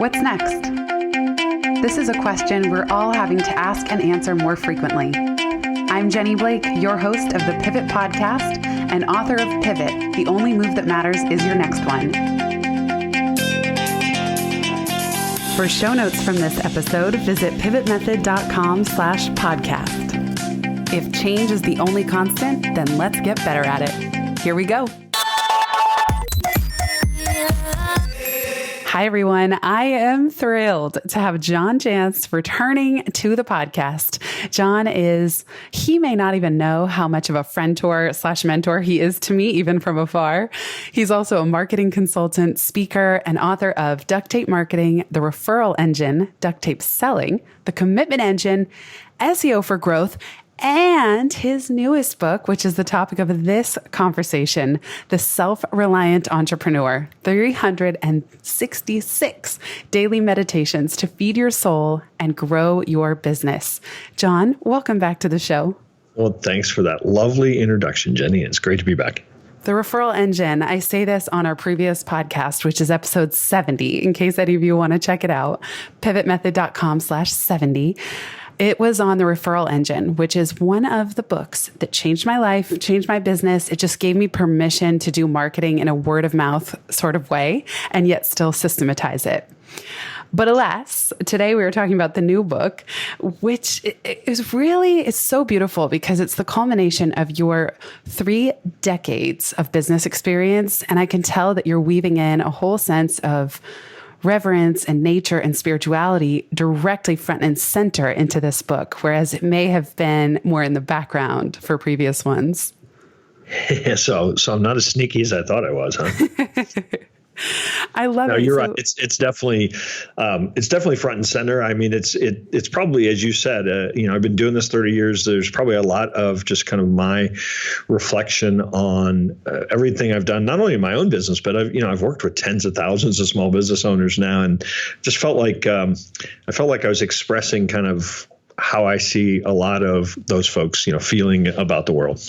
What's next? This is a question we're all having to ask and answer more frequently. I'm Jenny Blake, your host of the Pivot Podcast and author of Pivot, The Only Move That Matters Is Your Next One. For show notes from this episode, visit pivotmethod.com/podcast. If change is the only constant, then let's get better at it. Here we go. Hi, everyone. I am thrilled to have Jon Jantsch returning to the podcast. Jon he may not even know how much of a friend-tor/mentor he is to me, even from afar. He's also a marketing consultant, speaker, and author of Duct Tape Marketing, The Referral Engine, Duct Tape Selling, The Commitment Engine, SEO for Growth, and his newest book, which is the topic of this conversation, The Self-Reliant Entrepreneur, 366 Daily Meditations to Feed Your Soul and Grow Your Business. Jon, welcome back to the show. Well, thanks for that lovely introduction, Jenny. It's great to be back. The Referral Engine, I say this on our previous podcast, which is episode 70, in case any of you want to check it out, pivotmethod.com/70. It was on the Referral Engine, which is one of the books that changed my life, changed my business. It just gave me permission to do marketing in a word of mouth sort of way, and yet still systematize it. But alas, today we were talking about the new book, which is so beautiful because it's the culmination of your 3 decades of business experience. And I can tell that you're weaving in a whole sense of reverence and nature and spirituality directly front and center into this book, whereas it may have been more in the background for previous ones. Yeah, so I'm not as sneaky as I thought I was, huh? I love it. No, you're right. It's definitely front and center. I mean, it's probably, as you said, I've been doing this 30 years. There's probably a lot of just kind of my reflection on everything I've done, not only in my own business, but I've worked with tens of thousands of small business owners now, and just felt like I was expressing kind of how I see a lot of those folks, feeling about the world.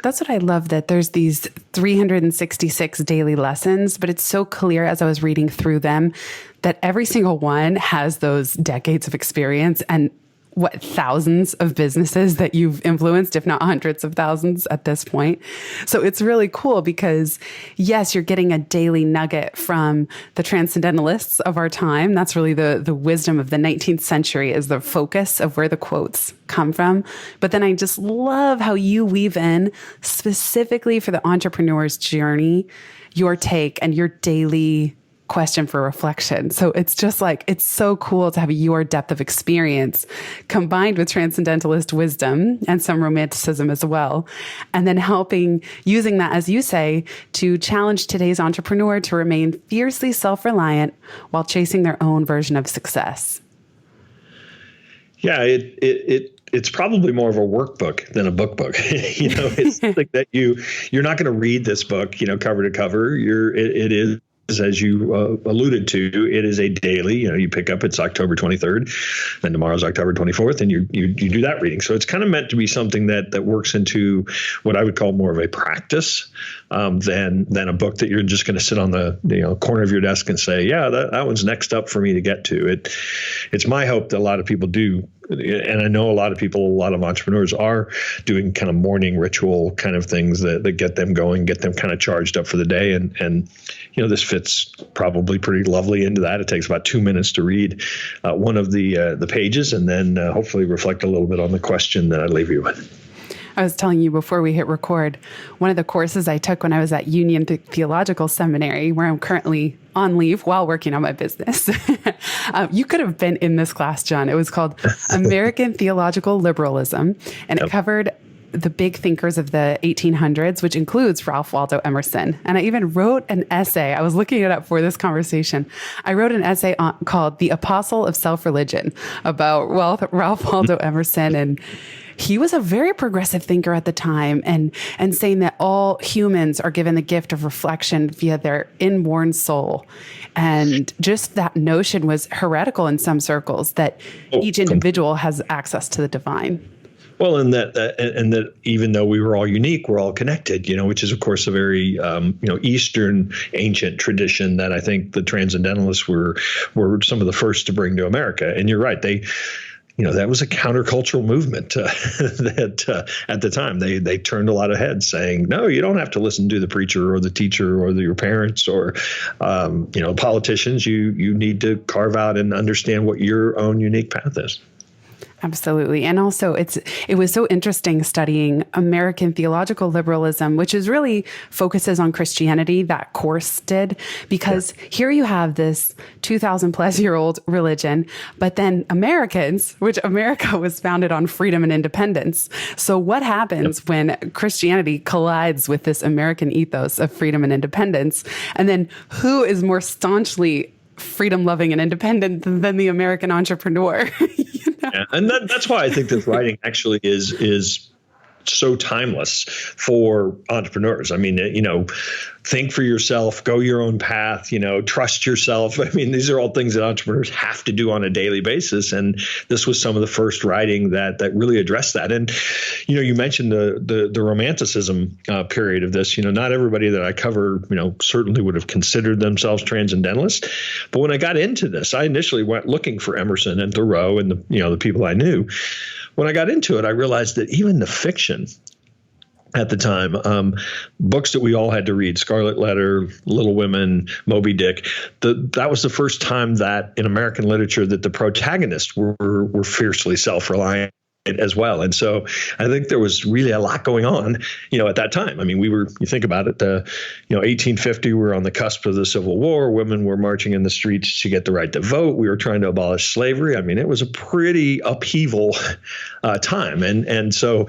That's what I love, that there's these 366 daily lessons, but it's so clear as I was reading through them that every single one has those decades of experience and thousands of businesses that you've influenced, if not hundreds of thousands at this point. So it's really cool because, yes, you're getting a daily nugget from the transcendentalists of our time. That's really the wisdom of the 19th century, is the focus of where the quotes come from. But then I just love how you weave in, specifically for the entrepreneur's journey, your take and your daily question for reflection. So it's just it's so cool to have your depth of experience combined with transcendentalist wisdom and some romanticism as well. And then using that, as you say, to challenge today's entrepreneur to remain fiercely self-reliant while chasing their own version of success. Yeah, it's probably more of a workbook than a book. It's like that you're not going to read this book, cover to cover. It is, as you alluded to, it is a daily, you pick up, it's October 23rd, and tomorrow's October 24th, and you do that reading. So it's kind of meant to be something that works into what I would call more of a practice than a book that you're just going to sit on the corner of your desk and say, yeah, that one's next up for me to get to. It's my hope that a lot of people do. And I know a lot of entrepreneurs are doing kind of morning ritual kind of things that get them going, get them kind of charged up for the day. And this fits probably pretty lovely into that. It takes about 2 minutes to read one of the pages, and then hopefully reflect a little bit on the question that I leave you with. I was telling you before we hit record, one of the courses I took when I was at Union Theological Seminary, where I'm currently on leave while working on my business. You could have been in this class, Jon. It was called American Theological Liberalism, and it covered the big thinkers of the 1800s, which includes Ralph Waldo Emerson. And I even wrote an essay. I was looking it up for this conversation. I wrote an essay called The Apostle of Self-Religion about Ralph Waldo Emerson. And he was a very progressive thinker at the time, and saying that all humans are given the gift of reflection via their inborn soul. And just that notion was heretical in some circles, that each individual has access to the divine. Well, and that even though we were all unique, we're all connected, which is, of course, a very, Eastern ancient tradition that I think the Transcendentalists were some of the first to bring to America. And you're right. That was a countercultural movement that at the time they turned a lot of heads saying, no, you don't have to listen to the preacher or the teacher or your parents or, politicians. You need to carve out and understand what your own unique path is. Absolutely. And also it was so interesting studying American theological liberalism, which is really focuses on Christianity, that course did, because here you have this 2,000 plus year old religion, but then Americans, which America was founded on freedom and independence. So what happens when Christianity collides with this American ethos of freedom and independence? And then who is more staunchly freedom loving and independent than the American entrepreneur? Yeah, and that's why I think this writing actually is so timeless for entrepreneurs. I mean, think for yourself, go your own path, trust yourself. I mean, these are all things that entrepreneurs have to do on a daily basis. And this was some of the first writing that really addressed that. And, you mentioned the romanticism period of this. Not everybody that I cover, certainly would have considered themselves transcendentalists. But when I got into this, I initially went looking for Emerson and Thoreau and the people I knew. When I got into it, I realized that even the fiction at the time, books that we all had to read, Scarlet Letter, Little Women, Moby Dick, that was the first time that in American literature that the protagonists were fiercely self-reliant as well. And so I think there was really a lot going on, at that time. I mean, you think about it, 1850, we were on the cusp of the Civil War. Women were marching in the streets to get the right to vote. We were trying to abolish slavery. I mean, it was a pretty upheaval time. And so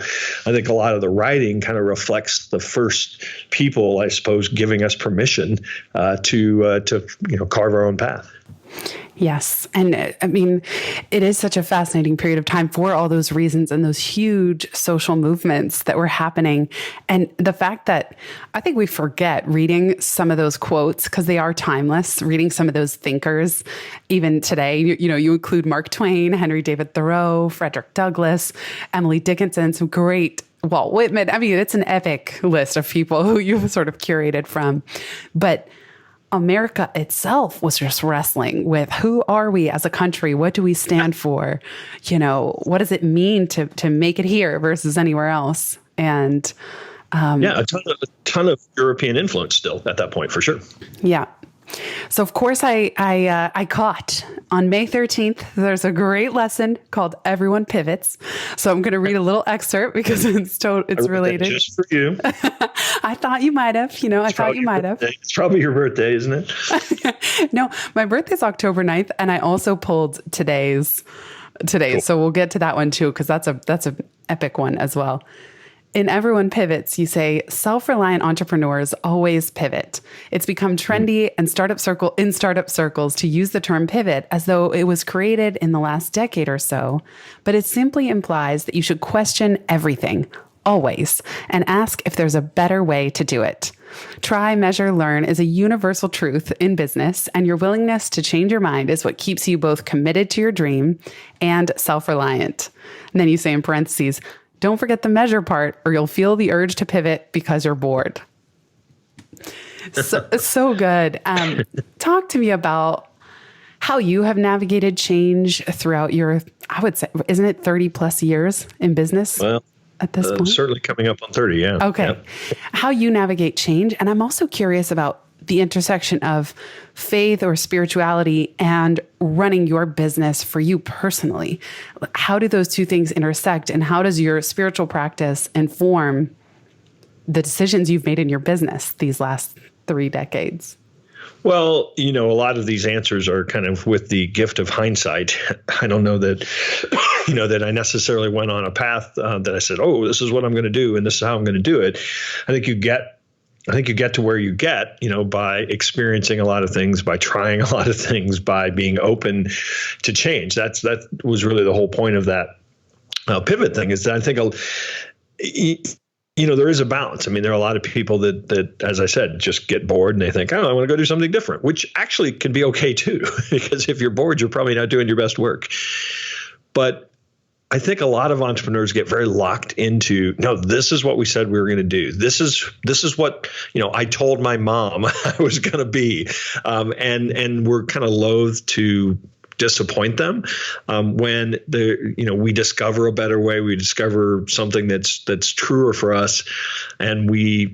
I think a lot of the writing kind of reflects the first people, I suppose, giving us permission to carve our own path. Yes. And I mean, it is such a fascinating period of time for all those reasons and those huge social movements that were happening. And the fact that I think we forget reading some of those quotes because they are timeless, reading some of those thinkers, even today, you include Mark Twain, Henry David Thoreau, Frederick Douglass, Emily Dickinson, some great Walt Whitman. I mean, it's an epic list of people who you've sort of curated from, but America itself was just wrestling with who are we as a country? What do we stand for? What does it mean to make it here versus anywhere else? And a ton of European influence still at that point, for sure. Yeah. So of course I caught on May 13th, there's a great lesson called Everyone Pivots. So I'm going to read a little excerpt because it's related. Just for you. I thought you might have, It's probably your birthday, isn't it? No, my birthday's October 9th. And I also pulled today's. Cool. So we'll get to that one too, because that's an epic one as well. In Everyone Pivots, you say, self-reliant entrepreneurs always pivot. It's become trendy in startup circles to use the term pivot as though it was created in the last decade or so, but it simply implies that you should question everything, always, and ask if there's a better way to do it. Try, measure, learn is a universal truth in business, and your willingness to change your mind is what keeps you both committed to your dream and self-reliant. And then you say in parentheses, don't forget the measure part, or you'll feel the urge to pivot because you're bored. So good. Talk to me about how you have navigated change throughout your, I would say, isn't it 30 plus years in business? Well, at this point? Certainly coming up on 30, yeah. Okay. Yeah. How you navigate change. And I'm also curious about the intersection of faith or spirituality and running your business for you personally. How do those two things intersect, and how does your spiritual practice inform the decisions you've made in your business these last 3 decades? Well, a lot of these answers are kind of with the gift of hindsight. I don't know that, that I necessarily went on a path that I said, oh, this is what I'm going to do and this is how I'm going to do it. I think you get to where you get, by experiencing a lot of things, by trying a lot of things, by being open to change. That was really the whole point of that pivot thing, is that I think, there is a balance. I mean, there are a lot of people that, as I said, just get bored and they think, oh, I want to go do something different, which actually can be okay too, because if you're bored, you're probably not doing your best work. But I think a lot of entrepreneurs get very locked into, no, this is what we said we were going to do. This is what, I told my mom I was going to be. And we're kind of loath to disappoint them when we discover a better way, we discover something that's truer for us, and we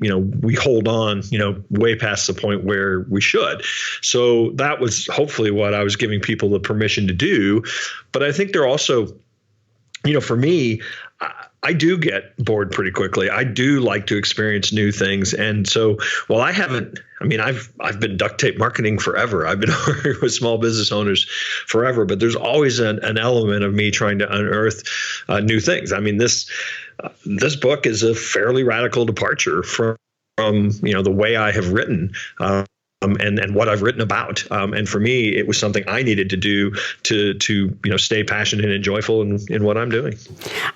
hold on way past the point where we should. So that was hopefully what I was giving people the permission to do. But I think they're also, for me, I do get bored pretty quickly. I do like to experience new things. And so while I've been duct tape marketing forever. I've been working with small business owners forever, but there's always an element of me trying to unearth new things. I mean, this book is a fairly radical departure from the way I have written. And what I've written about. And for me, it was something I needed to do to stay passionate and joyful in what I'm doing.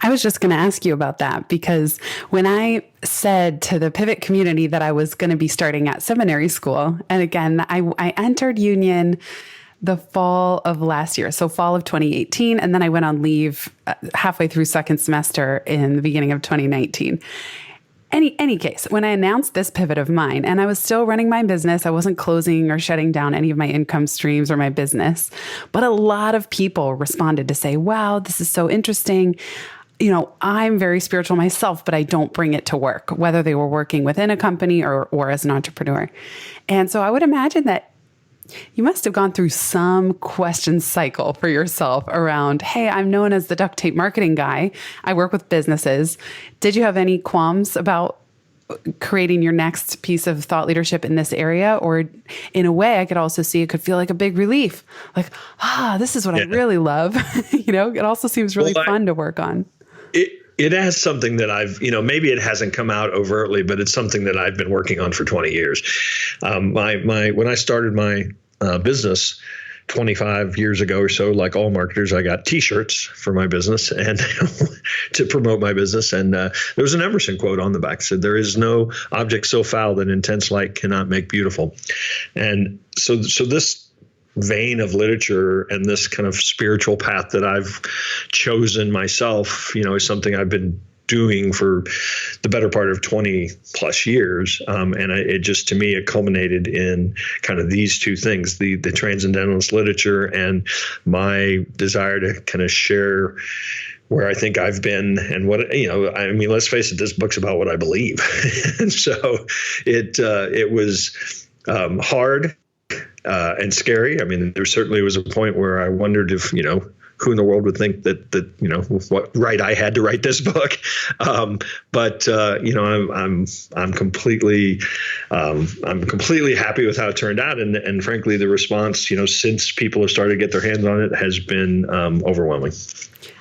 I was just going to ask you about that, because when I said to the Pivot community that I was going to be starting at seminary school, and again, I entered Union the fall of last year, so fall of 2018, and then I went on leave halfway through second semester in the beginning of 2019. Any case, when I announced this pivot of mine, and I was still running my business, I wasn't closing or shutting down any of my income streams or my business, but a lot of people responded to say, wow, this is so interesting. I'm very spiritual myself, but I don't bring it to work, whether they were working within a company or as an entrepreneur. And so I would imagine that you must have gone through some question cycle for yourself around, hey, I'm known as the duct tape marketing guy. I work with businesses. Did you have any qualms about creating your next piece of thought leadership in this area? Or in a way, I could also see it could feel like a big relief. Like, this is what I really love. It also seems really fun to work on. It has something that I've, maybe it hasn't come out overtly, but it's something that I've been working on for 20 years. When I started my business 25 years ago or so, like all marketers, I got T-shirts for my business and to promote my business. And there was an Emerson quote on the back that said, "There is no object so foul that intense light cannot make beautiful." And so this vein of literature and this kind of spiritual path that I've chosen myself, is something I've been doing for the better part of 20 plus years. It just, to me, it culminated in kind of these two things, the transcendentalist literature and my desire to kind of share where I think I've been and what, let's face it, this book's about what I believe. And so it was hard and scary. I mean, there certainly was a point where I wondered if, who in the world would think that what right I had to write this book. I'm completely happy with how it turned out. And frankly, the response, since people have started to get their hands on it has been overwhelming.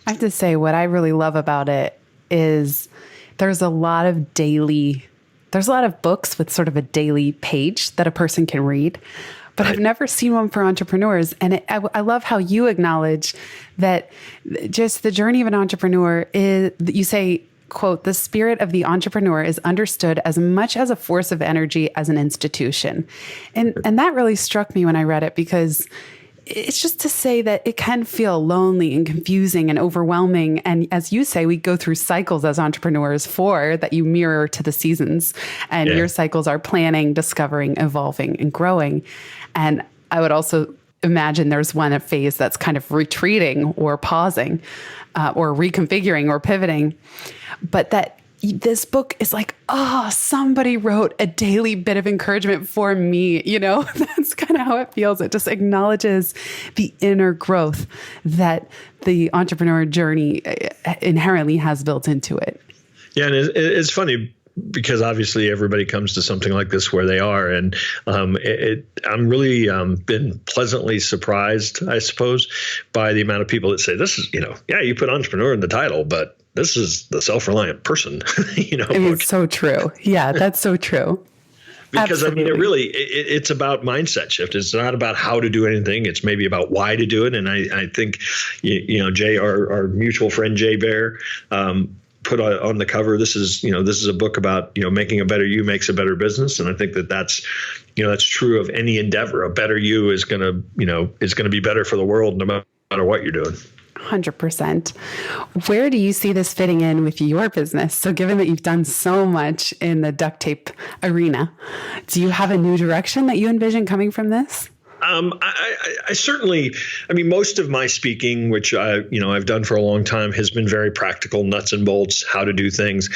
I have to say, what I really love about it is there's a lot of books with sort of a daily page that a person can read. But I've never seen one for entrepreneurs. And I love how you acknowledge that just the journey of an entrepreneur is, you say, quote, "The spirit of the entrepreneur is understood as much as a force of energy as an institution." And that really struck me when I read it, because it's just to say that it can feel lonely and confusing and overwhelming. And as you say, we go through cycles as entrepreneurs that you mirror to the seasons. And your cycles are planning, discovering, evolving, and growing. And I would also imagine there's a phase that's kind of retreating or pausing or reconfiguring or pivoting. But that this book is like, somebody wrote a daily bit of encouragement for me. That's kind of how it feels. It just acknowledges the inner growth that the entrepreneur journey inherently has built into it. Yeah. And it's funny, because obviously everybody comes to something like this where they are. And I'm really been pleasantly surprised, I suppose, by the amount of people that say, this is, you put entrepreneur in the title, but this is the self-reliant person, book. It's so true. Yeah, that's so true. Because Absolutely. It's about mindset shift. It's not about how to do anything. It's maybe about why to do it. And I think, Jay, our mutual friend, Jay Bear, put on the cover, this is a book about, making a better you makes a better business. And I think that's true of any endeavor. A better you is going to be better for the world no matter what you're doing. 100%. Where do you see this fitting in with your business? So given that you've done so much in the duct tape arena, do you have a new direction that you envision coming from this? I certainly, I mean, most of my speaking, which I've done for a long time, has been very practical, nuts and bolts, how to do things.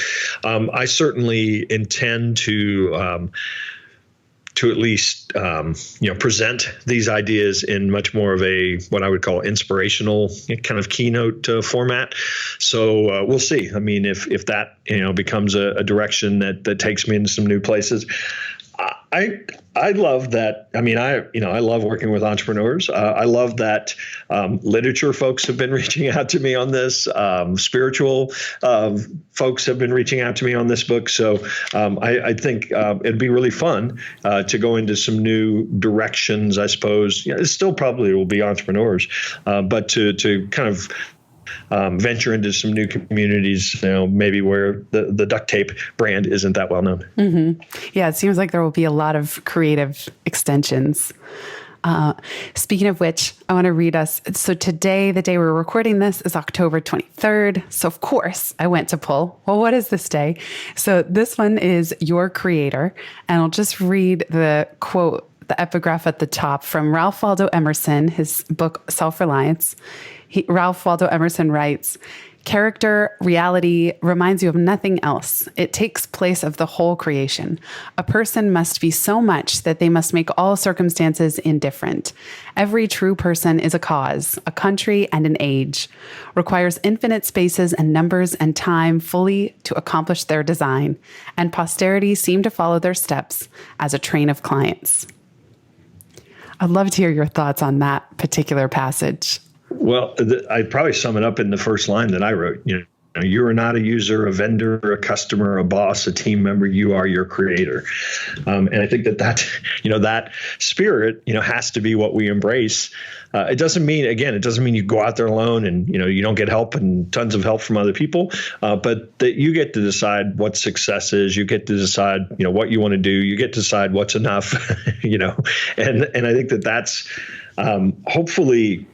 I certainly intend to at least present these ideas in much more of a what I would call inspirational kind of keynote format. So we'll see. I mean, if that becomes a direction that takes me into some new places. I love that. I mean, I love working with entrepreneurs. I love that literature folks have been reaching out to me on this. Spiritual folks have been reaching out to me on this book. So I think it'd be really fun to go into some new directions, I suppose. It still probably will be entrepreneurs, but to kind of venture into some new communities, maybe where the duct tape brand isn't that well known. Mm-hmm. Yeah, it seems like there will be a lot of creative extensions. Speaking of which, I want to read us. So today, the day we're recording this, is October 23rd. So of course, I went to pull, well, what is this day? So this one is Your Creator. And I'll just read the quote, the epigraph at the top from Ralph Waldo Emerson, his book, Self-Reliance. Ralph Waldo Emerson writes, "Character, reality, reminds you of nothing else. It takes place of the whole creation. A person must be so much that they must make all circumstances indifferent. Every true person is a cause, a country, and an age, requires infinite spaces and numbers and time fully to accomplish their design, and posterity seem to follow their steps as a train of clients." I'd love to hear your thoughts on that particular passage. Well, I'd probably sum it up in the first line that I wrote. You are not a user, a vendor, a customer, a boss, a team member. You are your creator. And I think that spirit, has to be what we embrace. It doesn't mean you go out there alone and, you don't get help and tons of help from other people, but that you get to decide what success is. You get to decide, what you want to do. You get to decide what's enough, and I think that's hopefully.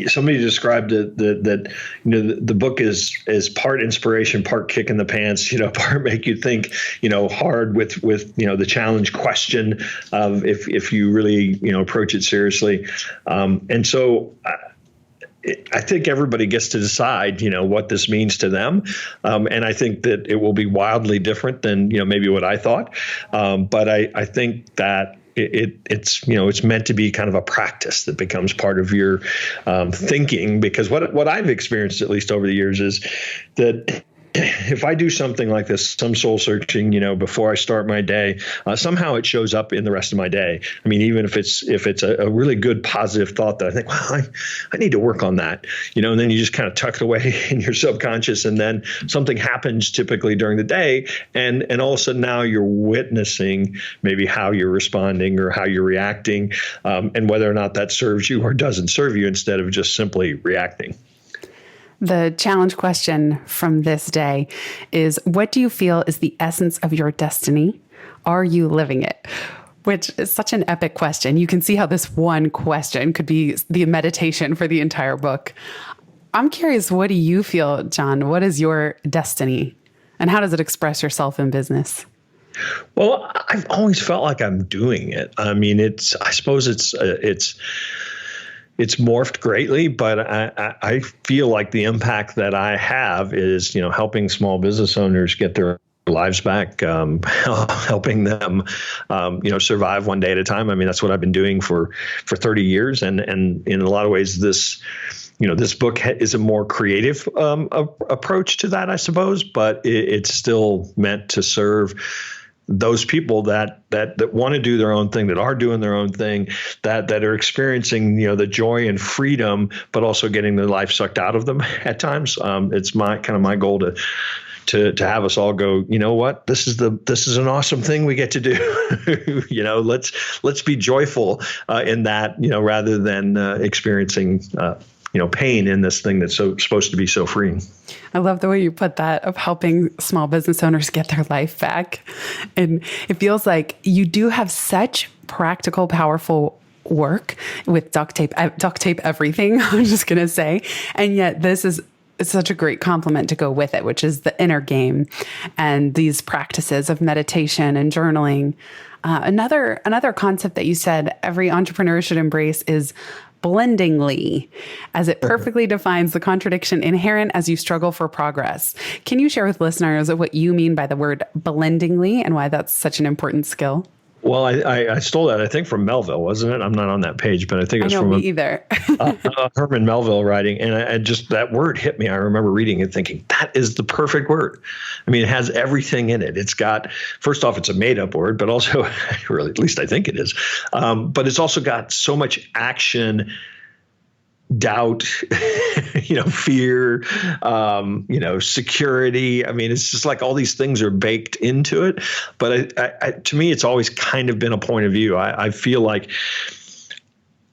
Somebody described it that the book is part inspiration, part kick in the pants, part make you think, hard with the challenge question of if you really approach it seriously, and so I think everybody gets to decide what this means to them, and I think that it will be wildly different than maybe what I thought, but I think that. It's meant to be kind of a practice that becomes part of your thinking, because what I've experienced, at least over the years, is that if I do something like this, some soul searching, before I start my day, somehow it shows up in the rest of my day. I mean, even if it's a really good positive thought that I think, well, I need to work on that, and then you just kind of tuck it away in your subconscious, and then something happens typically during the day, and all of a sudden now you're witnessing maybe how you're responding or how you're reacting, and whether or not that serves you or doesn't serve you, instead of just simply reacting. The challenge question from this day is, what do you feel is the essence of your destiny? Are you living it? Which is such an epic question. You can see how this one question could be the meditation for the entire book. I'm curious, what do you feel, Jon? What is your destiny? And how does it express yourself in business? Well, I've always felt like I'm doing it. I mean, I suppose it's morphed greatly, but I feel like the impact that I have is, helping small business owners get their lives back, helping them, survive one day at a time. I mean, that's what I've been doing for 30 years. And in a lot of ways, this book is a more creative approach to that, I suppose, but it's still meant to serve those people that want to do their own thing, that are doing their own thing, that are experiencing, the joy and freedom, but also getting their life sucked out of them at times. It's my goal to have us all go, what, this is an awesome thing we get to do. Let's be joyful in that, rather than experiencing pain in this thing that's supposed to be so freeing. I love the way you put that, of helping small business owners get their life back. And it feels like you do have such practical, powerful work with duct tape everything. I'm just going to say. And yet this is such a great complement to go with it, which is the inner game and these practices of meditation and journaling. Another concept that you said every entrepreneur should embrace is blendingly, as it perfectly defines the contradiction inherent as you struggle for progress. Can you share with listeners what you mean by the word blendingly and why that's such an important skill? Well, I stole that, I think, from Melville, wasn't it? I'm not on that page, but I think it's from either. Herman Melville writing. And I just, that word hit me. I remember reading it thinking, that is the perfect word. I mean, it has everything in it. It's got, first off, it's a made up word, but also, really, at least I think it is. But it's also got so much action, doubt, fear, security. I mean, it's just like all these things are baked into it. But to me, it's always kind of been a point of view. I feel like,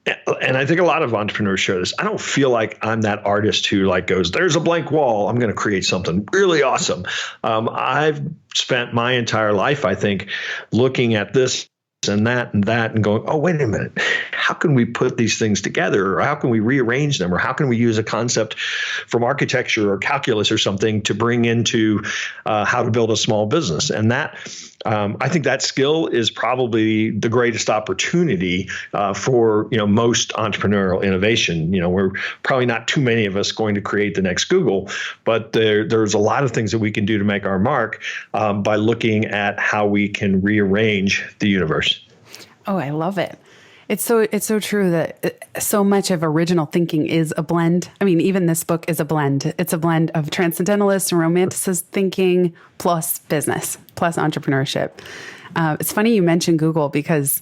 and I think a lot of entrepreneurs share this, I don't feel like I'm that artist who like goes, there's a blank wall, I'm going to create something really awesome. I've spent my entire life, I think, looking at this and that and going, oh, wait a minute, how can we put these things together, or how can we rearrange them, or how can we use a concept from architecture or calculus or something to bring into how to build a small business? And that I think that skill is probably the greatest opportunity for most entrepreneurial innovation. We're probably not too many of us going to create the next Google, but there's a lot of things that we can do to make our mark by looking at how we can rearrange the universe. Oh, I love it. It's so true that so much of original thinking is a blend. I mean, even this book is a blend. It's a blend of transcendentalist and romanticist thinking plus business, plus entrepreneurship. It's funny you mentioned Google, because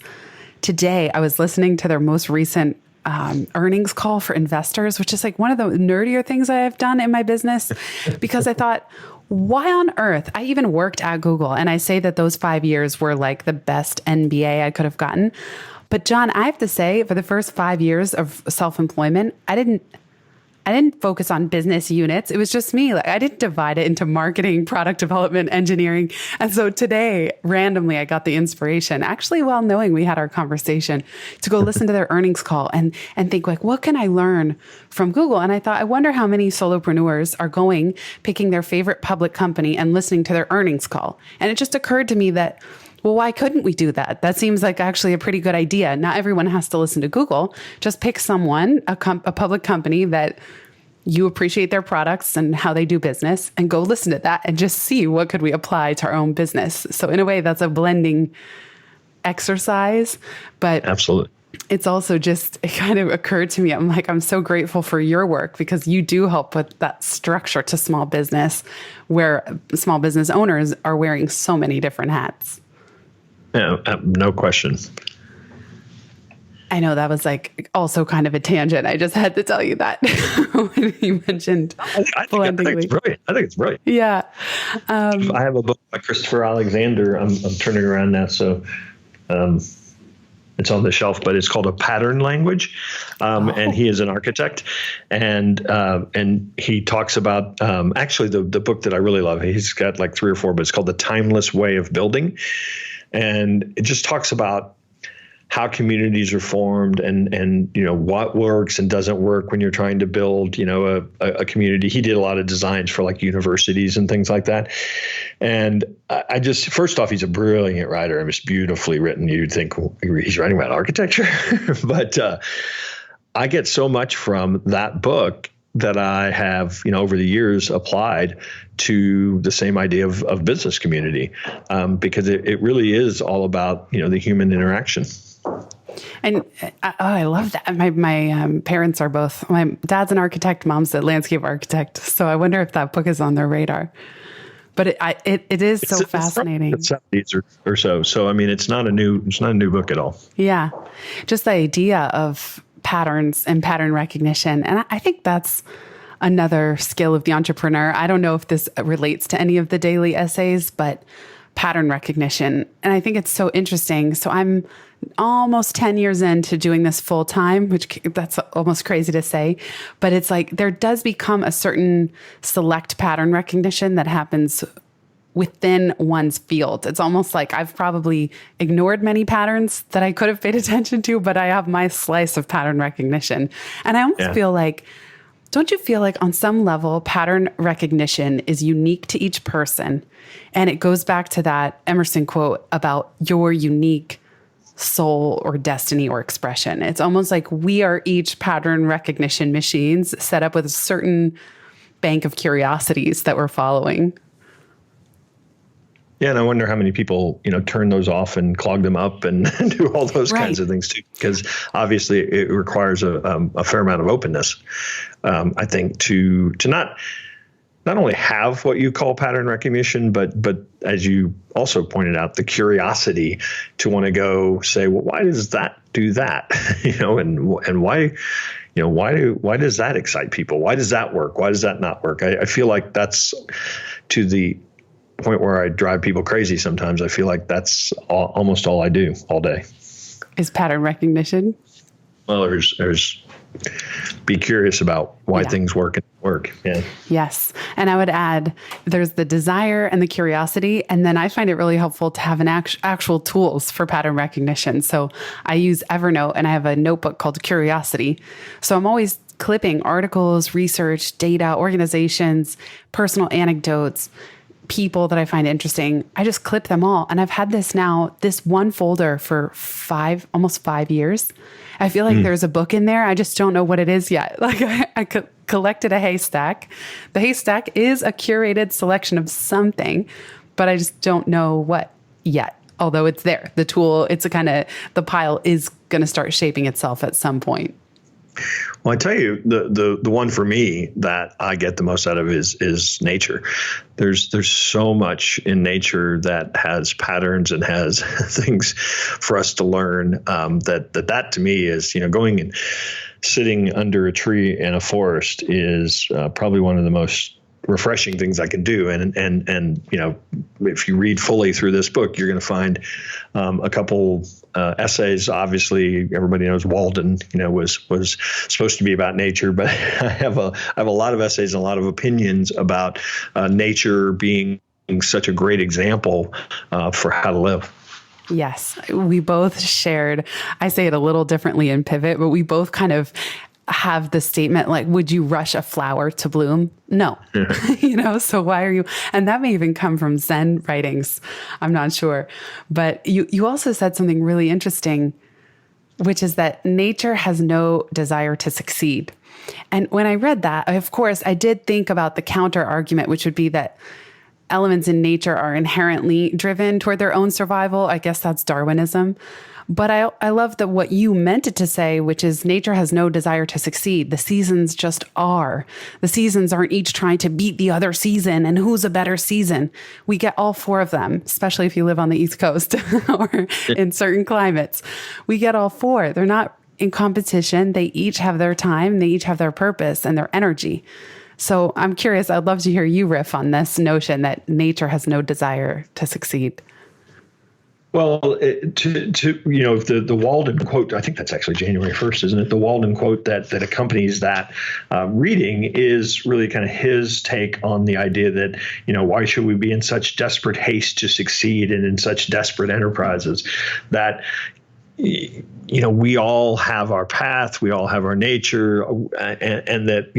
today I was listening to their most recent earnings call for investors, which is like one of the nerdier things I have done in my business, because I thought, why on earth? I even worked at Google, and I say that those 5 years were like the best MBA I could have gotten. But Jon, I have to say, for the first 5 years of self-employment, I didn't focus on business units. It was just me. Like, I didn't divide it into marketing, product development, engineering. And so today, randomly, I got the inspiration, actually, while knowing we had our conversation, to go listen to their earnings call and think, like, what can I learn from Google? And I thought, I wonder how many solopreneurs are picking their favorite public company and listening to their earnings call. And it just occurred to me that, well, why couldn't we do that? That seems like actually a pretty good idea. Not everyone has to listen to Google. Just pick someone, a public company that you appreciate their products and how they do business, and go listen to that and just see what could we apply to our own business. So in a way, that's a blending exercise. But absolutely, it's also just, it kind of occurred to me, I'm like, I'm so grateful for your work, because you do help with that structure to small business, where small business owners are wearing so many different hats. Yeah, no question. I know that was like also kind of a tangent. I just had to tell you that when you mentioned blendingly. I think it's brilliant. Yeah. I have a book by Christopher Alexander. I'm turning around now, so it's on the shelf, but it's called A Pattern Language. And he is an architect, and he talks about actually the book that I really love. He's got like 3 or 4, but it's called The Timeless Way of Building. And it just talks about how communities are formed and what works and doesn't work when you're trying to build, a community. He did a lot of designs for like universities and things like that. And I just, first off, he's a brilliant writer. I mean, it's beautifully written. You'd think, well, he's writing about architecture, but I get so much from that book that I have, over the years applied to the same idea of business community, because it really is all about, the human interaction. And I love that. My parents are both, my dad's an architect, mom's a landscape architect. So I wonder if that book is on their radar. But it is so fascinating. It's 70s or so. So, I mean, it's not a new book at all. Yeah. Just the idea of patterns and pattern recognition. And I think that's another skill of the entrepreneur. I don't know if this relates to any of the daily essays, but pattern recognition. And I think it's so interesting. So I'm almost 10 years into doing this full time, which that's almost crazy to say, but it's like there does become a certain select pattern recognition that happens within one's field. It's almost like I've probably ignored many patterns that I could have paid attention to, but I have my slice of pattern recognition. And I almost feel like, don't you feel like on some level, pattern recognition is unique to each person? And it goes back to that Emerson quote about your unique soul or destiny or expression. It's almost like we are each pattern recognition machines set up with a certain bank of curiosities that we're following. Yeah, and I wonder how many people, turn those off and clog them up and do all those kinds of things too, because obviously it requires a fair amount of openness. I think to not only have what you call pattern recognition, but as you also pointed out, the curiosity to want to go say, well, why does that do that? And why does that excite people? Why does that work? Why does that not work? I feel like that's to the point where I drive people crazy sometimes. I feel like that's almost all I do all day. Is pattern recognition? Well, there's be curious about why things work and work. Yeah. Yes. And I would add, there's the desire and the curiosity. And then I find it really helpful to have an actual tools for pattern recognition. So I use Evernote and I have a notebook called Curiosity. So I'm always clipping articles, research, data, organizations, personal anecdotes, people that I find interesting. I just clip them all. And I've had this one folder for almost 5 years. I feel like there's a book in there. I just don't know what it is yet. Like I collected a haystack. The haystack is a curated selection of something, but I just don't know what yet. Although it's there, the tool, the pile is going to start shaping itself at some point. Well, I tell you, the one for me that I get the most out of is nature. There's so much in nature that has patterns and has things for us to learn. That to me is, going and sitting under a tree in a forest is probably one of the most refreshing things I can do. And if you read fully through this book, you're going to find a couple essays. Obviously, everybody knows Walden, was supposed to be about nature, but I have a lot of essays and a lot of opinions about nature being such a great example for how to live. Yes, we both shared. I say it a little differently in Pivot, but we both kind of have the statement like, would you rush a flower to bloom? No. So why are you? And that may even come from Zen writings. I'm not sure. But you also said something really interesting, which is that nature has no desire to succeed. And when I read that, of course, I did think about the counter argument, which would be that elements in nature are inherently driven toward their own survival. I guess that's Darwinism. But I love that what you meant it to say, which is nature has no desire to succeed. The seasons just are. The seasons aren't each trying to beat the other season and who's a better season. We get all four of them, especially if you live on the East Coast or in certain climates. We get all four. They're not in competition. They each have their time. They each have their purpose and their energy. So I'm curious. I'd love to hear you riff on this notion that nature has no desire to succeed. Well, the Walden quote, I think that's actually January 1st, isn't it? The Walden quote that accompanies that reading is really kind of his take on the idea that, why should we be in such desperate haste to succeed and in such desperate enterprises that, we all have our path, we all have our nature, and that,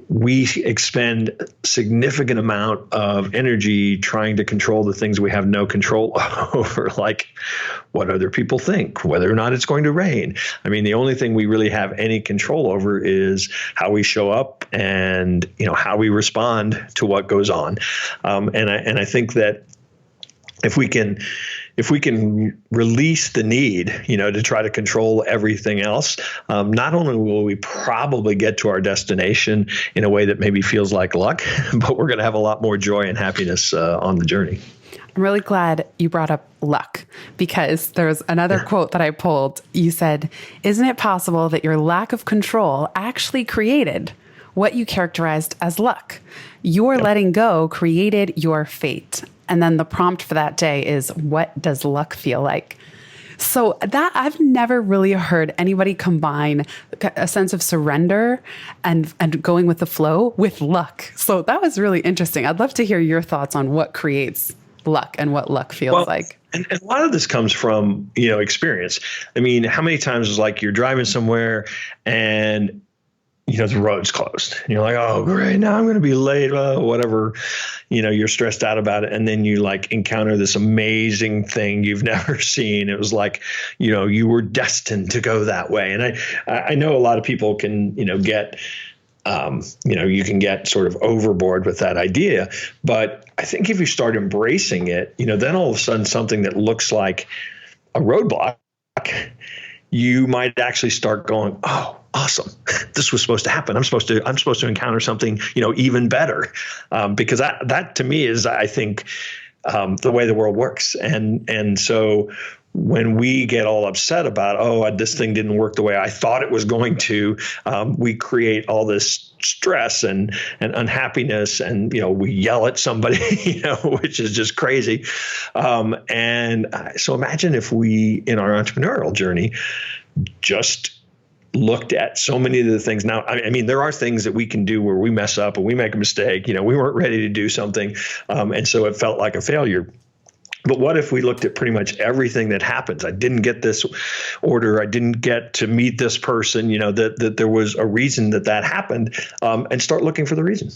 we expend significant amount of energy trying to control the things we have no control over, like what other people think, whether or not it's going to rain. I mean, the only thing we really have any control over is how we show up and, how we respond to what goes on. And I think that if we can release the need, to try to control everything else, not only will we probably get to our destination in a way that maybe feels like luck, but we're going to have a lot more joy and happiness on the journey. I'm really glad you brought up luck, because there's another quote that I pulled. You said, "Isn't it possible that your lack of control actually created what you characterized as luck? Your letting go created your fate." And then the prompt for that day is, what does luck feel like? So that I've never really heard anybody combine a sense of surrender and going with the flow with luck. So that was really interesting. I'd love to hear your thoughts on what creates luck and what luck feels like. And a lot of this comes from, experience. I mean, how many times is like you're driving somewhere and the road's closed. And you're like, oh, great. Now I'm going to be late. Whatever. You're stressed out about it. And then you like encounter this amazing thing you've never seen. It was like, you were destined to go that way. And I know a lot of people can, get, you can get sort of overboard with that idea. But I think if you start embracing it, then all of a sudden something that looks like a roadblock, you might actually start going, oh, awesome. This was supposed to happen. I'm supposed to encounter something, even better. Because that to me is, I think, the way the world works. And so when we get all upset about, this thing didn't work the way I thought it was going to, we create all this stress and unhappiness, and we yell at somebody, which is just crazy. And so imagine if we, in our entrepreneurial journey, just looked at so many of the things. Now, I mean, there are things that we can do where we mess up and we make a mistake. We weren't ready to do something, and so it felt like a failure. But what if we looked at pretty much everything that happens? I didn't get this order. I didn't get to meet this person, that there was a reason that happened, and start looking for the reason.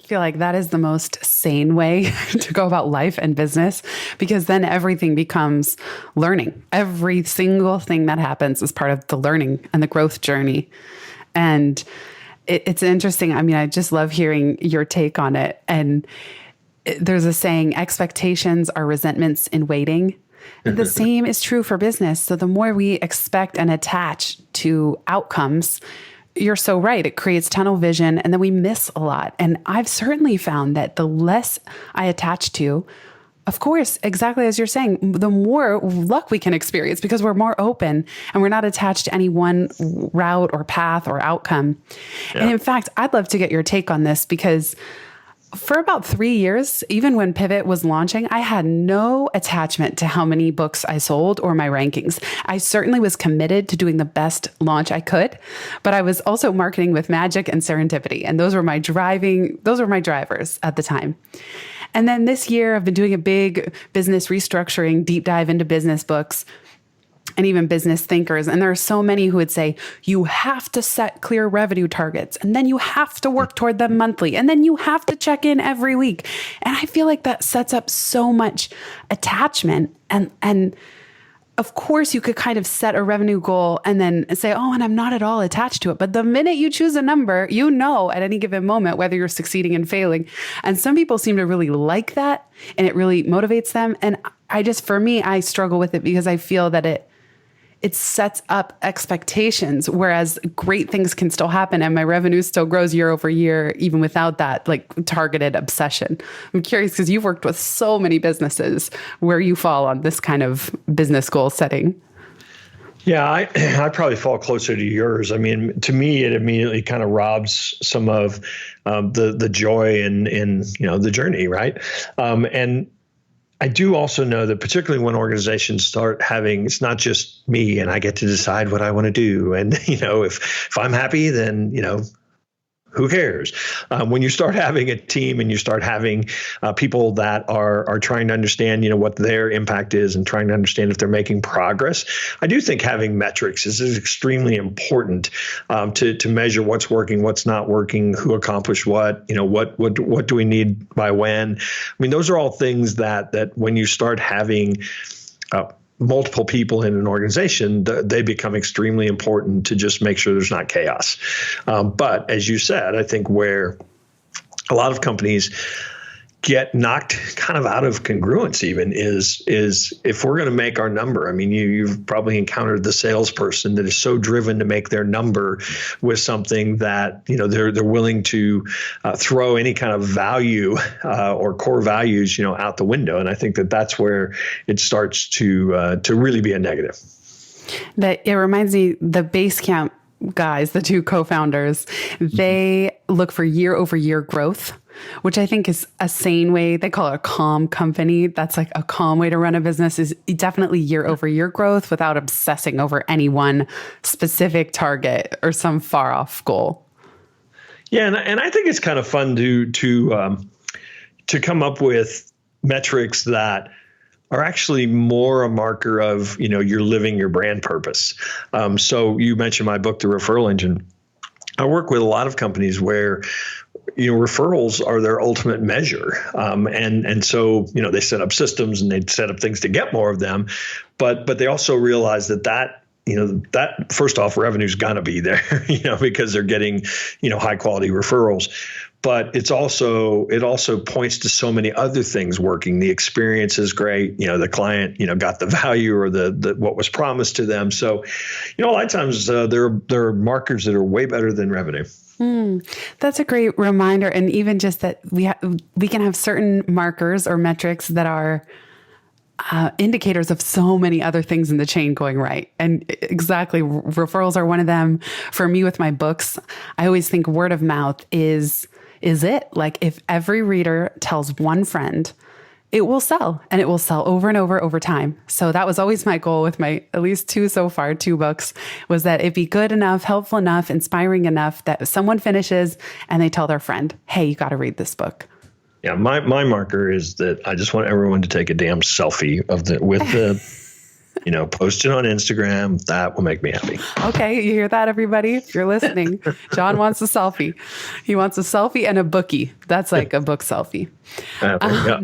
I feel like that is the most sane way to go about life and business, because then everything becomes learning. Every single thing that happens is part of the learning and the growth journey. And it's interesting. I mean, I just love hearing your take on it. And there's a saying, expectations are resentments in waiting. And the same is true for business. So the more we expect and attach to outcomes, you're so right. It creates tunnel vision, and then we miss a lot. And I've certainly found that the less I attach to, of course, exactly as you're saying, the more luck we can experience, because we're more open and we're not attached to any one route or path or outcome. Yeah. And in fact, I'd love to get your take on this, because for about 3 years, even when Pivot was launching, I had no attachment to how many books I sold or my rankings. I certainly was committed to doing the best launch I could, but I was also marketing with magic and serendipity. And those were my drivers at the time. And then this year, I've been doing a big business restructuring, deep dive into business books and even business thinkers. And there are so many who would say, you have to set clear revenue targets, and then you have to work toward them monthly, and then you have to check in every week. And I feel like that sets up so much attachment. And of course, you could kind of set a revenue goal and then say, oh, and I'm not at all attached to it. But the minute you choose a number, at any given moment whether you're succeeding and failing. And some people seem to really like that, and it really motivates them. And for me, I struggle with it, because I feel that it sets up expectations, whereas great things can still happen and my revenue still grows year over year, even without that targeted obsession. I'm curious, because you've worked with so many businesses, where you fall on this kind of business goal setting. Yeah, I probably fall closer to yours. I mean, to me, it immediately kind of robs some of the joy in the journey, right? And I do also know that particularly when organizations start having, it's not just me and I get to decide what I want to do. And, if I'm happy, then, who cares? When you start having a team and you start having people that are trying to understand, what their impact is and trying to understand if they're making progress, I do think having metrics is extremely important to measure what's working, what's not working, who accomplished what, what do we need by when. I mean, those are all things that when you start having multiple people in an organization, they become extremely important to just make sure there's not chaos. But as you said, I think where a lot of companies get knocked kind of out of congruence even is if we're going to make our number. I mean, you've probably encountered the salesperson that is so driven to make their number with something that, they're willing to throw any kind of value or core values, out the window. And I think that's where it starts to really be a negative. That it reminds me, the Basecamp guys, the two co-founders, they look for year over year growth. which I think is a sane way. They call it a calm company. That's like a calm way to run a business, is definitely year over year growth without obsessing over any one specific target or some far off goal. Yeah. And I think it's kind of fun to come up with metrics that are actually more a marker of, you're living your brand purpose. So you mentioned my book, The Referral Engine. I work with a lot of companies where, referrals are their ultimate measure. And so, they set up systems and they set up things to get more of them. But they also realize that first off, revenue's got to be there, because they're getting, high quality referrals. But it also points to so many other things working. The experience is great. The client, got the value or the what was promised to them. So, a lot of times there are markers that are way better than revenue. That's a great reminder. And even just that we can have certain markers or metrics that are indicators of so many other things in the chain going right. And exactly, referrals are one of them. For me with my books, I always think word of mouth is it. Like if every reader tells one friend, it will sell, and it will sell over and over time. So that was always my goal with my at least two books, was that it be good enough, helpful enough, inspiring enough that someone finishes and they tell their friend, hey, you got to read this book. Yeah, my marker is that I just want everyone to take a damn selfie post it on Instagram. That will make me happy. Okay, you hear that, everybody? If you're listening, Jon wants a selfie. He wants a selfie and a bookie. That's like a book selfie. Yeah.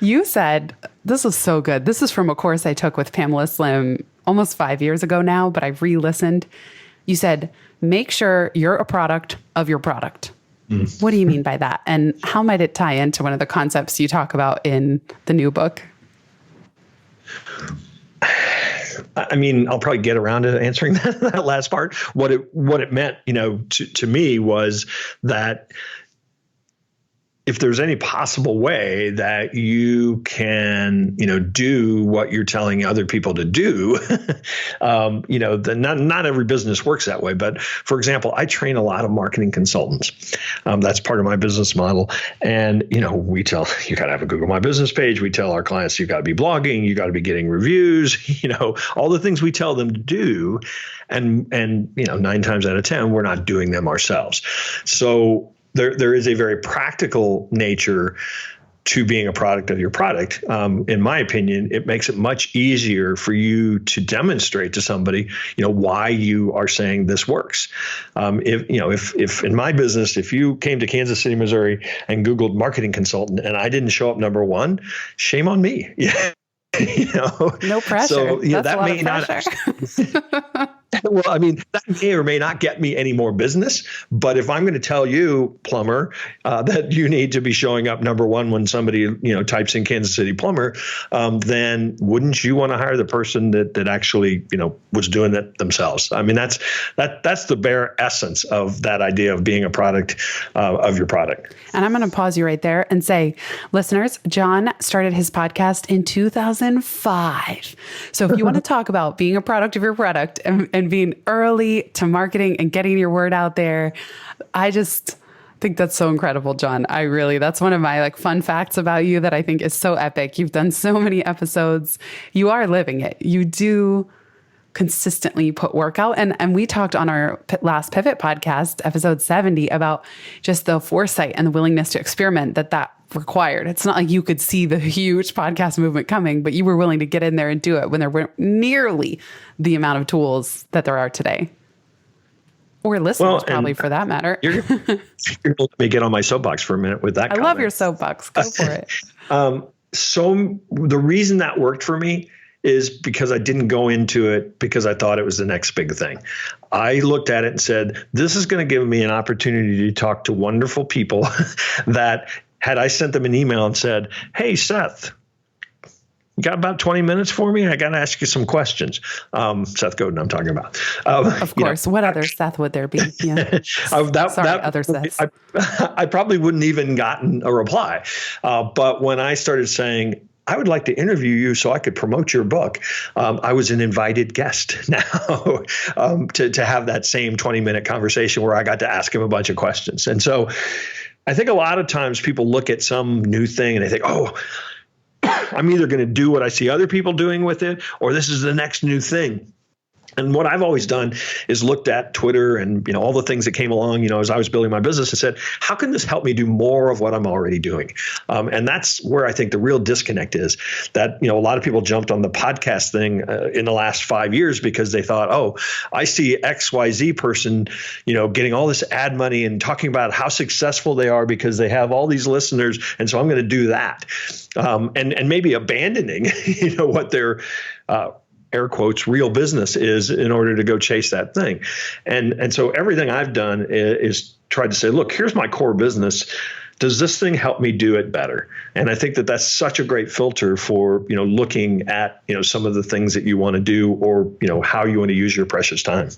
You said, this is so good. This is from a course I took with Pamela Slim almost 5 years ago now, but I re-listened. You said, make sure you're a product of your product. What do you mean by that? And how might it tie into one of the concepts you talk about in the new book? I mean, I'll probably get around to answering that last part. What it meant, to me was that if there's any possible way that you can, do what you're telling other people to do, then not every business works that way. But for example, I train a lot of marketing consultants. That's part of my business model. And, we tell you got to have a Google My Business page. We tell our clients, you got to be blogging, you got to be getting reviews, all the things we tell them to do. And 9 times out of 10, we're not doing them ourselves. So there is a very practical nature to being a product of your product. In my opinion, it makes it much easier for you to demonstrate to somebody, why you are saying this works. If in my business, if you came to Kansas City, Missouri and Googled marketing consultant and I didn't show up number one, shame on me. No pressure. So That's that may not. Well, I mean, that may or may not get me any more business. But if I'm going to tell you, plumber, that you need to be showing up number one when somebody, types in Kansas City plumber, then wouldn't you want to hire the person that actually, was doing that themselves? I mean, that's the bare essence of that idea of being a product of your product. And I'm going to pause you right there and say, listeners, Jon started his podcast in 2005. So if you want to talk about being a product of your product and being early to marketing and getting your word out there, I just think that's so incredible, Jon. That's one of my fun facts about you that I think is so epic. You've done so many episodes. You are living it. You do consistently put work out. And we talked on our last Pivot podcast, episode 70, about just the foresight and the willingness to experiment that required. It's not like you could see the huge podcast movement coming, but you were willing to get in there and do it when there weren't nearly the amount of tools that there are today. Or listeners, probably, for that matter. You're going to let me get on my soapbox for a minute with that comment. I love your soapbox. Go for it. So the reason that worked for me is because I didn't go into it because I thought it was the next big thing. I looked at it and said, this is going to give me an opportunity to talk to wonderful people that had I sent them an email and said, hey, Seth, you got about 20 minutes for me? I got to ask you some questions. Seth Godin, I'm talking about. Of course. What other Seth would there be? Yeah. Other Seths. I probably wouldn't even gotten a reply. But when I started saying, I would like to interview you so I could promote your book, I was an invited guest now to have that same 20-minute conversation where I got to ask him a bunch of questions. And so I think a lot of times people look at some new thing and they think, oh, I'm either going to do what I see other people doing with it, or this is the next new thing. And what I've always done is looked at Twitter and, all the things that came along, as I was building my business, and said, how can this help me do more of what I'm already doing? And that's where I think the real disconnect is, that, a lot of people jumped on the podcast thing in the last 5 years because they thought, oh, I see XYZ person, getting all this ad money and talking about how successful they are because they have all these listeners. And so I'm going to do that. And maybe abandoning, what their air quotes, real business is in order to go chase that thing. And so everything I've done is tried to say, look, here's my core business. Does this thing help me do it better? And I think that that's such a great filter for, looking at, some of the things that you want to do, or, how you want to use your precious time.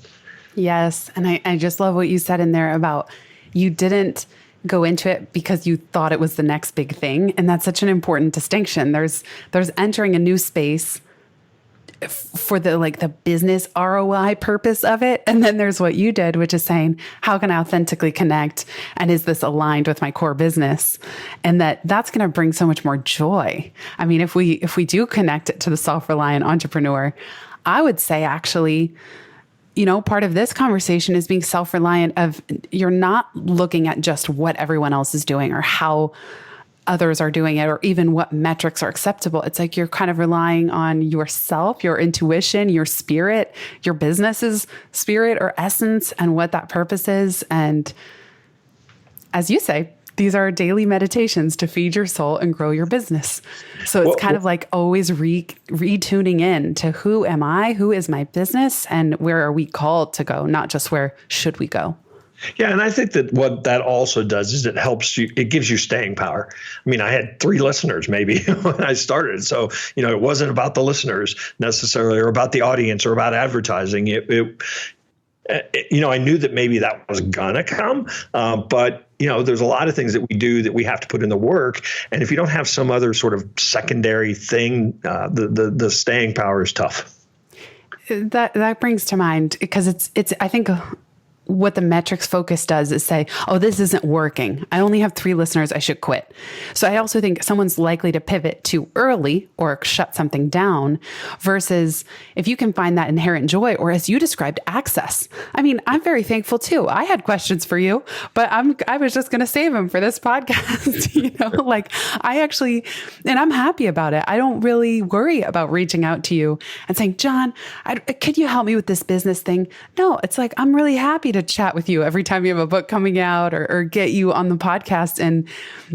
Yes. And I just love what you said in there about you didn't go into it because you thought it was the next big thing. And that's such an important distinction. There's entering a new space for the business ROI purpose of it. And then there's what you did, which is saying, how can I authentically connect? And is this aligned with my core business? And that's going to bring so much more joy. I mean, if we do connect it to the self-reliant entrepreneur, I would say actually, part of this conversation is being self-reliant of you're not looking at just what everyone else is doing or how others are doing it, or even what metrics are acceptable. It's like you're kind of relying on yourself, your intuition, your spirit, your business's spirit or essence, and what that purpose is. And as you say, these are daily meditations to feed your soul and grow your business. So it's kind of like always retuning in to who am I, who is my business, and where are we called to go, not just where should we go. Yeah. And I think that what that also does is it helps you, it gives you staying power. I mean, I had 3 listeners maybe when I started. So, it wasn't about the listeners necessarily, or about the audience, or about advertising. I knew that maybe that was gonna come, but there's a lot of things that we do that we have to put in the work. And if you don't have some other sort of secondary thing, the staying power is tough. That brings to mind, because it's I think what the metrics focus does is say, oh, this isn't working. I only have 3 listeners. I should quit. So I also think someone's likely to pivot too early or shut something down, versus if you can find that inherent joy, or as you described, access. I mean, I'm very thankful too. I had questions for you, but I was just going to save them for this podcast. And I'm happy about it. I don't really worry about reaching out to you and saying, Jon, could you help me with this business thing? No, it's like, I'm really happy to chat with you every time you have a book coming out, or get you on the podcast. And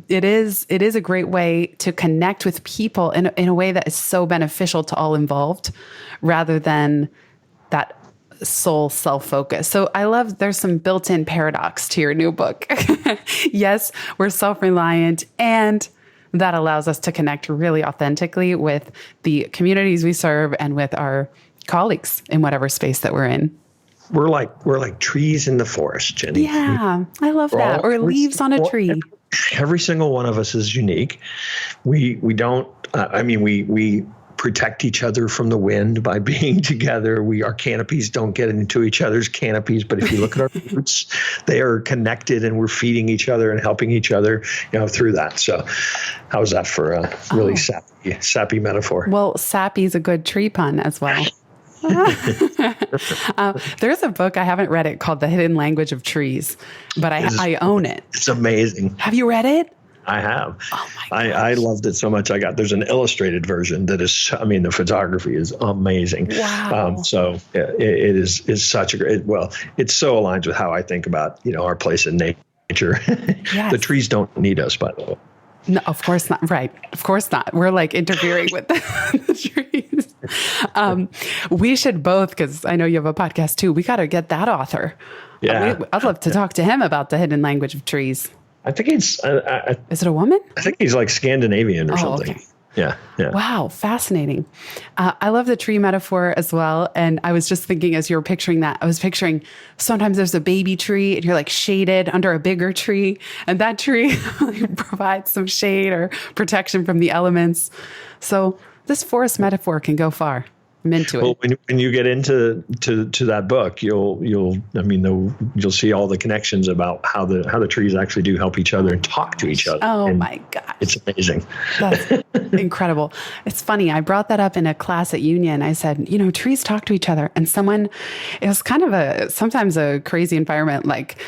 it is a great way to connect with people in a way that is so beneficial to all involved, rather than that sole self-focus. So I love there's some built-in paradox to your new book. Yes, we're self-reliant, and that allows us to connect really authentically with the communities we serve and with our colleagues in whatever space that we're in. We're like trees in the forest, Jenny. Yeah, I love that. Or leaves on a tree. Every single one of us is unique. We don't. We protect each other from the wind by being together. Our canopies don't get into each other's canopies, but if you look at our roots, they are connected, and we're feeding each other and helping each other, through that. So, how's that for a really sappy metaphor? Well, sappy is a good tree pun as well. There's a book, I haven't read it, called The Hidden Language of Trees, but I own it. It's amazing. Have you read it? I have. Oh my gosh. I loved it so much. There's an illustrated version that is, the photography is amazing. Wow. It is such a great, it so aligns with how I think about, our place in nature. Yes. The trees don't need us, by the way. No, of course not. Right. Of course not. We're like interfering with the trees. We should both, because I know you have a podcast too. We got to get that author. Yeah. I'd love to talk to him about the hidden language of trees. I think it's. Is it a woman? I think he's like Scandinavian or something. Okay. Yeah. Wow. Fascinating. I love the tree metaphor as well. And I was just thinking, as you were picturing that, I was picturing sometimes there's a baby tree and you're like shaded under a bigger tree, and that tree provides some shade or protection from the elements. So this forest metaphor can go far. I'm into it. Well, when you get into that book, you'll see all the connections about how the trees actually do help each other and talk to each other. Oh and my gosh. it's amazing. That's incredible. It's funny. I brought that up in a class at Union. I said, trees talk to each other. And it was kind of sometimes a crazy environment. Like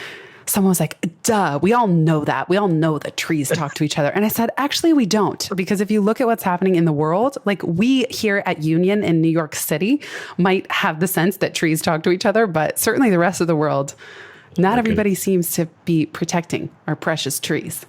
someone was like, duh, we all know that. We all know that trees talk to each other. And I said, actually, we don't. Because if you look at what's happening in the world, like we here at Union in New York City might have the sense that trees talk to each other, but certainly the rest of the world, not everybody seems to be protecting our precious trees.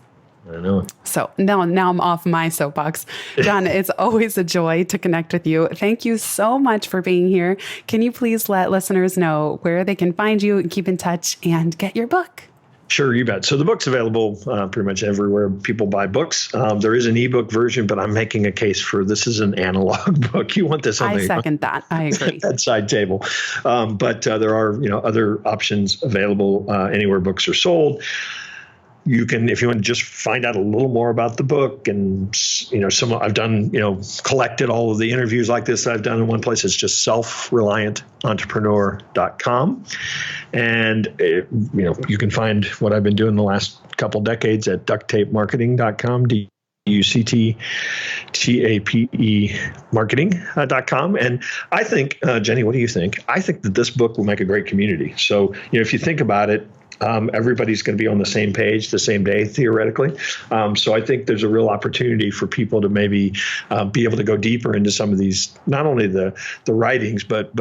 I know. So now I'm off my soapbox. Jon, it's always a joy to connect with you. Thank you so much for being here. Can you please let listeners know where they can find you and keep in touch and get your book? Sure, you bet. So the book's available pretty much everywhere people buy books. There is an ebook version, but I'm making a case for this is an analog book. You want this on I second that. I agree. bedside table. But there are other options available anywhere books are sold. You can, if you want to just find out a little more about the book and, I've done, collected all of the interviews like this that I've done in one place. It's just selfreliantentrepreneur.com. And, you can find what I've been doing the last couple decades at ducttapemarketing.com, DUCTTAPE marketing.com. And I think, Jenny, what do you think? I think that this book will make a great community. So, if you think about it, everybody's going to be on the same page the same day, theoretically. So I think there's a real opportunity for people to maybe be able to go deeper into some of these, not only the writings, but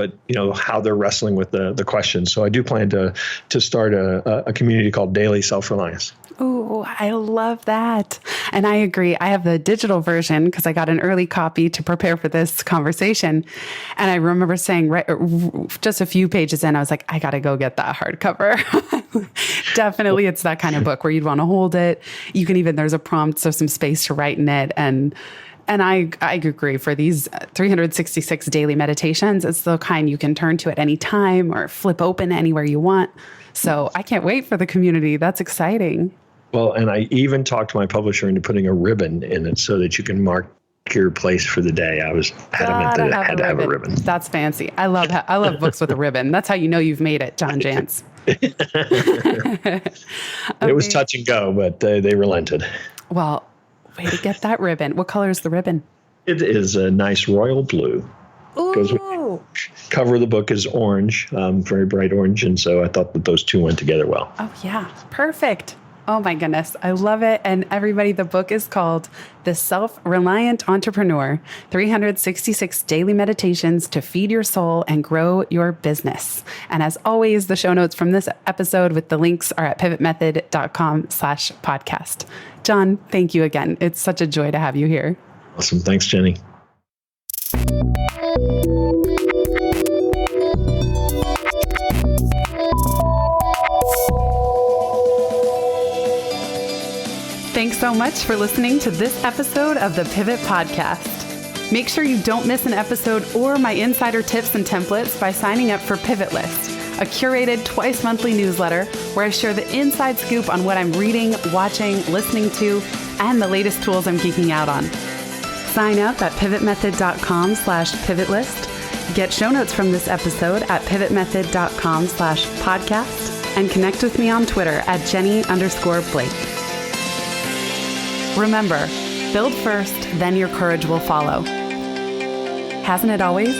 how they're wrestling with the questions. So I do plan to start a community called Daily Self-Reliance. Oh, I love that. And I agree. I have the digital version because I got an early copy to prepare for this conversation. And I remember saying just a few pages in, I was like, I got to go get that hardcover. Definitely. It's that kind of book where you'd want to hold it. You can there's a prompt, so some space to write in it. And I agree, for these 366 daily meditations, it's the kind you can turn to at any time or flip open anywhere you want. So I can't wait for the community. That's exciting. Well, and I even talked to my publisher into putting a ribbon in it so that you can mark your place for the day. I had to have a ribbon. That's fancy. I love books with a ribbon. That's how you know you've made it, Jon Jantsch. It was touch and go, but they relented. Well, way to get that ribbon. What color is the ribbon? It is a nice royal blue. Ooh. Cover of the book is orange, very bright orange. And so I thought that those two went together well. Oh, yeah. Perfect. Oh, my goodness. I love it. And everybody, the book is called The Self-Reliant Entrepreneur, 366 Daily Meditations to Feed Your Soul and Grow Your Business. And as always, the show notes from this episode with the links are at pivotmethod.com/podcast. Jon, thank you again. It's such a joy to have you here. Awesome. Thanks, Jenny. Thanks so much for listening to this episode of the Pivot Podcast. Make sure you don't miss an episode or my insider tips and templates by signing up for Pivot List, a curated twice monthly newsletter where I share the inside scoop on what I'm reading, watching, listening to, and the latest tools I'm geeking out on. Sign up at pivotmethod.com/pivotlist. Get show notes from this episode at pivotmethod.com/podcast and connect with me on Twitter at Jenny_Blake. Remember, build first, then your courage will follow. Hasn't it always?